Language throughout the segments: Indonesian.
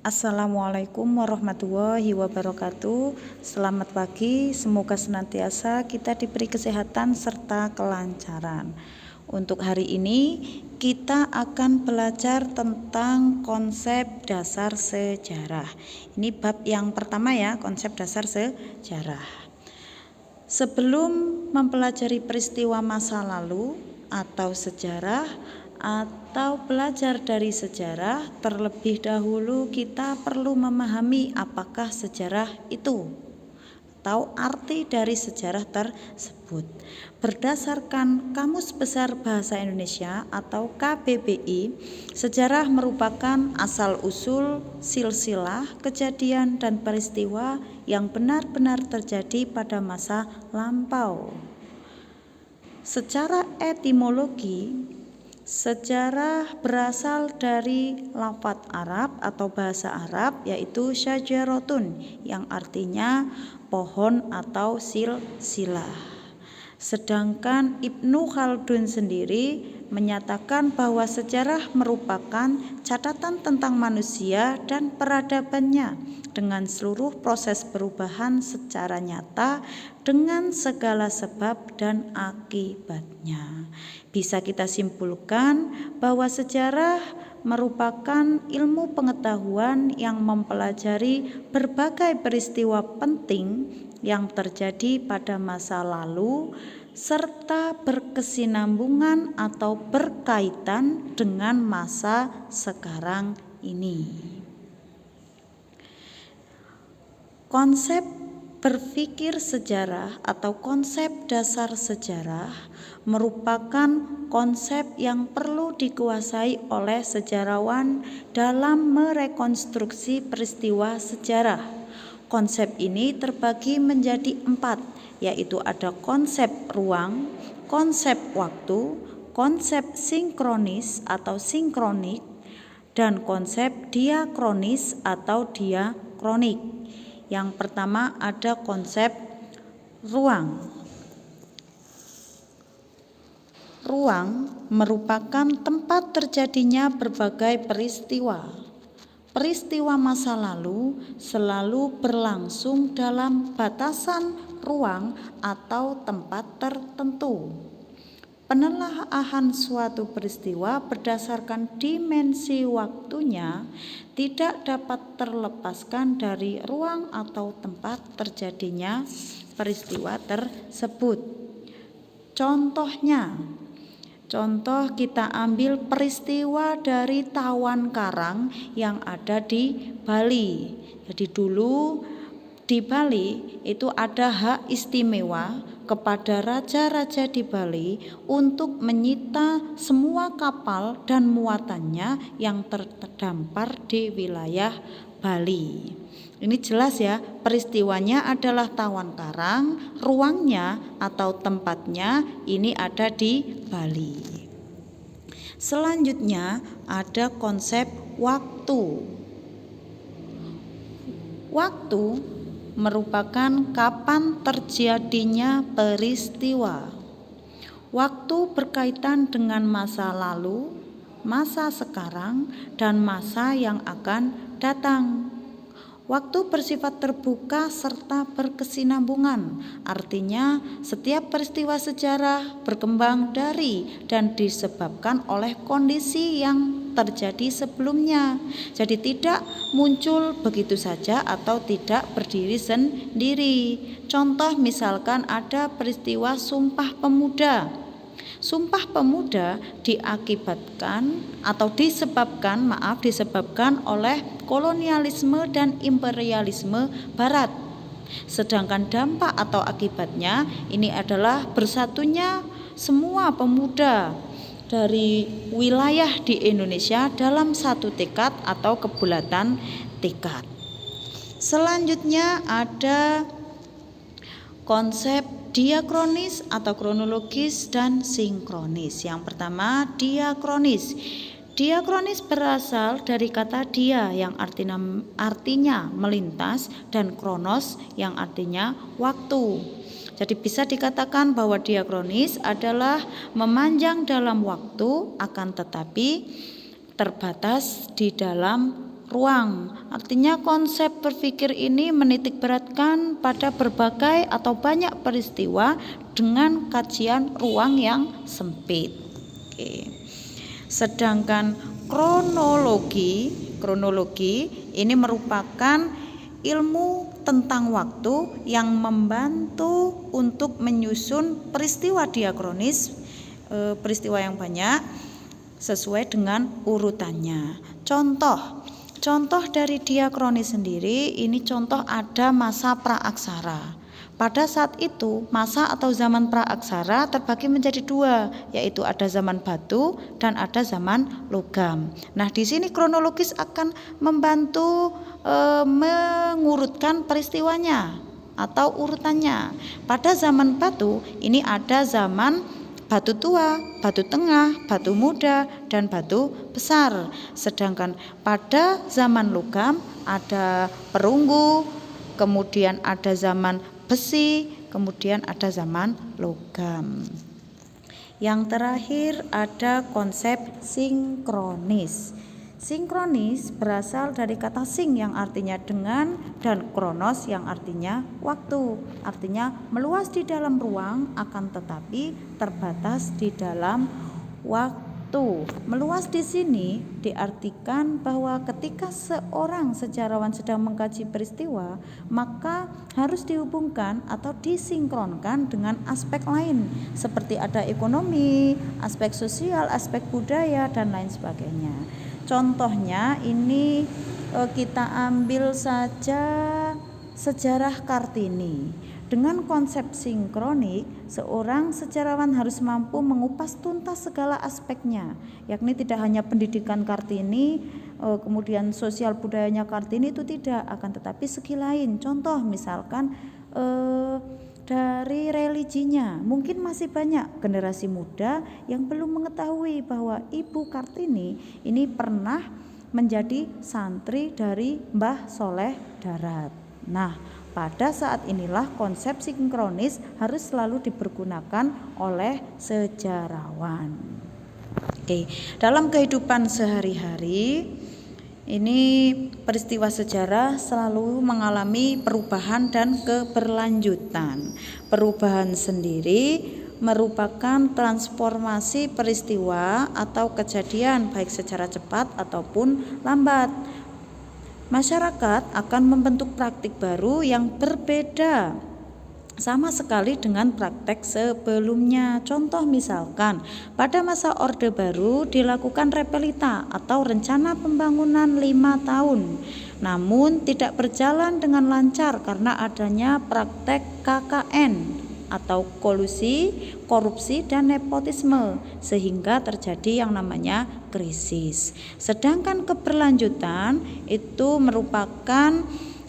Assalamualaikum warahmatullahi wabarakatuh. Selamat pagi, semoga senantiasa kita diberi kesehatan serta kelancaran. Untuk hari ini kita akan belajar tentang konsep dasar sejarah. Ini bab yang pertama ya, konsep dasar sejarah. Sebelum mempelajari peristiwa masa lalu atau sejarah atau belajar dari sejarah, terlebih dahulu kita perlu memahami apakah sejarah itu atau arti dari sejarah tersebut. Berdasarkan Kamus Besar Bahasa Indonesia atau KBBI, sejarah merupakan asal-usul silsilah kejadian dan peristiwa yang benar-benar terjadi pada masa lampau. Secara etimologi, sejarah berasal dari lafadz Arab atau bahasa Arab, yaitu syajarotun, yang artinya pohon atau silsilah. Sedangkan Ibnu Khaldun sendiri menyatakan bahwa sejarah merupakan catatan tentang manusia dan peradabannya dengan seluruh proses perubahan secara nyata dengan segala sebab dan akibatnya. Bisa kita simpulkan bahwa sejarah merupakan ilmu pengetahuan yang mempelajari berbagai peristiwa penting yang terjadi pada masa lalu serta berkesinambungan atau berkaitan dengan masa sekarang ini. Konsep berpikir sejarah atau konsep dasar sejarah merupakan konsep yang perlu dikuasai oleh sejarawan dalam merekonstruksi peristiwa sejarah. Konsep ini terbagi menjadi 4, yaitu ada konsep ruang, konsep waktu, konsep sinkronis atau sinkronik, dan konsep diakronis atau diakronik. Yang pertama ada konsep ruang. Ruang merupakan tempat terjadinya berbagai peristiwa. Peristiwa masa lalu selalu berlangsung dalam batasan ruang atau tempat tertentu. Penelaahan suatu peristiwa berdasarkan dimensi waktunya tidak dapat terlepaskan dari ruang atau tempat terjadinya peristiwa tersebut. Contoh kita ambil peristiwa dari Tawan Karang yang ada di Bali. Jadi dulu di Bali itu ada hak istimewa kepada raja-raja di Bali untuk menyita semua kapal dan muatannya yang terdampar di wilayah Bali. Ini jelas ya, peristiwanya adalah Tawan Karang, ruangnya atau tempatnya ini ada di Bali. Selanjutnya ada konsep waktu. Waktu merupakan kapan terjadinya peristiwa. Waktu berkaitan dengan masa lalu, masa sekarang, dan masa yang akan datang. Waktu bersifat terbuka serta berkesinambungan, artinya setiap peristiwa sejarah berkembang dari dan disebabkan oleh kondisi yang terjadi sebelumnya. Jadi tidak muncul begitu saja atau tidak berdiri sendiri. Contoh misalkan ada peristiwa Sumpah Pemuda. Sumpah Pemuda disebabkan oleh kolonialisme dan imperialisme Barat. Sedangkan dampak atau akibatnya ini adalah bersatunya semua pemuda dari wilayah di Indonesia dalam satu tekad atau kebulatan tekad. Selanjutnya ada konsep diakronis atau kronologis dan sinkronis. Yang pertama diakronis. Diakronis berasal dari kata dia yang artinya melintas dan kronos yang artinya waktu. Jadi bisa dikatakan bahwa diakronis adalah memanjang dalam waktu akan tetapi terbatas di dalam ruang. Artinya konsep berpikir ini menitik beratkan pada berbagai atau banyak peristiwa dengan kajian ruang yang sempit. Oke. Sedangkan kronologi ini merupakan ilmu tentang waktu yang membantu untuk menyusun peristiwa diakronis, peristiwa yang banyak sesuai dengan urutannya. Contoh dari diakronis sendiri, ini contoh ada masa praaksara. Pada saat itu, masa atau zaman praaksara terbagi menjadi dua, yaitu ada zaman batu dan ada zaman logam. Nah, di sini kronologis akan membantu mengurutkan peristiwanya atau urutannya. Pada zaman batu, ini ada zaman batu tua, batu tengah, batu muda, dan batu besar. Sedangkan pada zaman logam ada perunggu, kemudian ada zaman besi, kemudian ada zaman logam. Yang terakhir ada konsep sinkronis. Sinkronis berasal dari kata sing yang artinya dengan dan kronos yang artinya waktu. Artinya meluas di dalam ruang akan tetapi terbatas di dalam waktu. Meluas di sini diartikan bahwa ketika seorang sejarawan sedang mengkaji peristiwa, maka harus dihubungkan atau disinkronkan dengan aspek lain seperti ada ekonomi, aspek sosial, aspek budaya dan lain sebagainya. Contohnya ini kita ambil saja sejarah Kartini. Dengan konsep sinkronik, seorang sejarawan harus mampu mengupas tuntas segala aspeknya, yakni tidak hanya pendidikan Kartini, kemudian sosial budayanya Kartini itu tidak, akan tetapi segi lain. Contoh misalkan dari religinya, mungkin masih banyak generasi muda yang belum mengetahui bahwa Ibu Kartini ini pernah menjadi santri dari Mbah Soleh Darat. Nah, pada saat inilah konsep sinkronis harus selalu dipergunakan oleh sejarawan. Oke, dalam kehidupan sehari-hari ini peristiwa sejarah selalu mengalami perubahan dan keberlanjutan. Perubahan sendiri merupakan transformasi peristiwa atau kejadian baik secara cepat ataupun lambat. Masyarakat akan membentuk praktik baru yang berbeda sama sekali dengan praktek sebelumnya. Contoh misalkan pada masa Orde Baru dilakukan repelita atau rencana pembangunan 5 tahun, namun tidak berjalan dengan lancar karena adanya praktek KKN atau kolusi, korupsi, dan nepotisme sehingga terjadi yang namanya krisis. Sedangkan keberlanjutan itu merupakan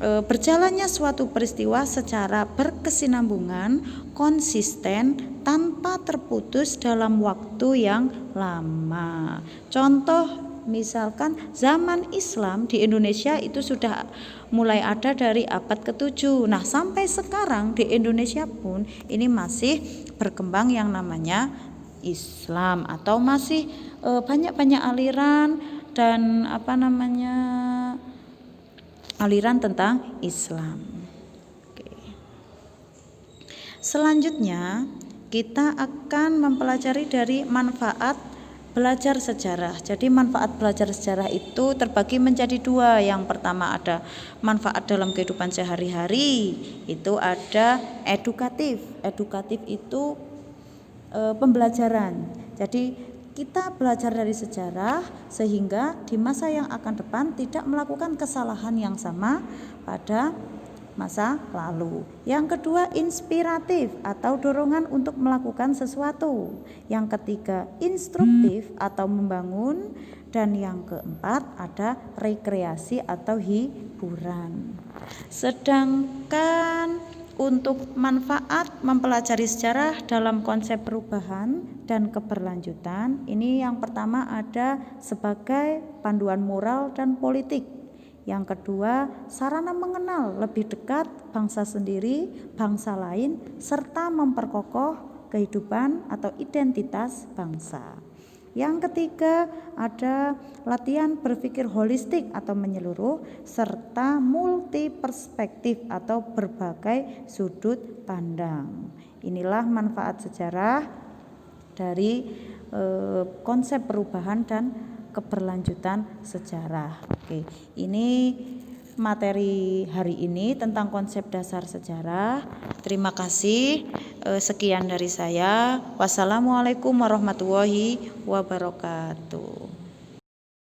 berjalannya suatu peristiwa secara berkesinambungan, konsisten, tanpa terputus dalam waktu yang lama. Contoh misalkan zaman Islam di Indonesia itu sudah mulai ada dari abad ke-7. Nah, sampai sekarang di Indonesia pun ini masih berkembang yang namanya Islam atau masih banyak-banyak aliran dan aliran tentang Islam. Oke. Selanjutnya kita akan mempelajari dari manfaat belajar sejarah. Jadi manfaat belajar sejarah itu terbagi menjadi dua. Yang pertama ada manfaat dalam kehidupan sehari-hari, itu ada edukatif. Edukatif itu pembelajaran. Jadi kita belajar dari sejarah sehingga di masa yang akan depan tidak melakukan kesalahan yang sama pada masa lalu. Yang kedua inspiratif atau dorongan untuk melakukan sesuatu. Yang ketiga instruktif atau membangun. Dan yang keempat ada rekreasi atau hiburan. Sedangkan untuk manfaat mempelajari sejarah dalam konsep perubahan dan keberlanjutan, ini yang pertama ada sebagai panduan moral dan politik. Yang kedua, sarana mengenal lebih dekat bangsa sendiri, bangsa lain, serta memperkokoh kehidupan atau identitas bangsa. Yang ketiga, ada latihan berpikir holistik atau menyeluruh serta multi perspektif atau berbagai sudut pandang. Inilah manfaat sejarah dari konsep perubahan dan keberlanjutan sejarah. Oke, ini materi hari ini tentang konsep dasar sejarah. Terima kasih. Sekian dari saya. Wassalamualaikum warahmatullahi wabarakatuh.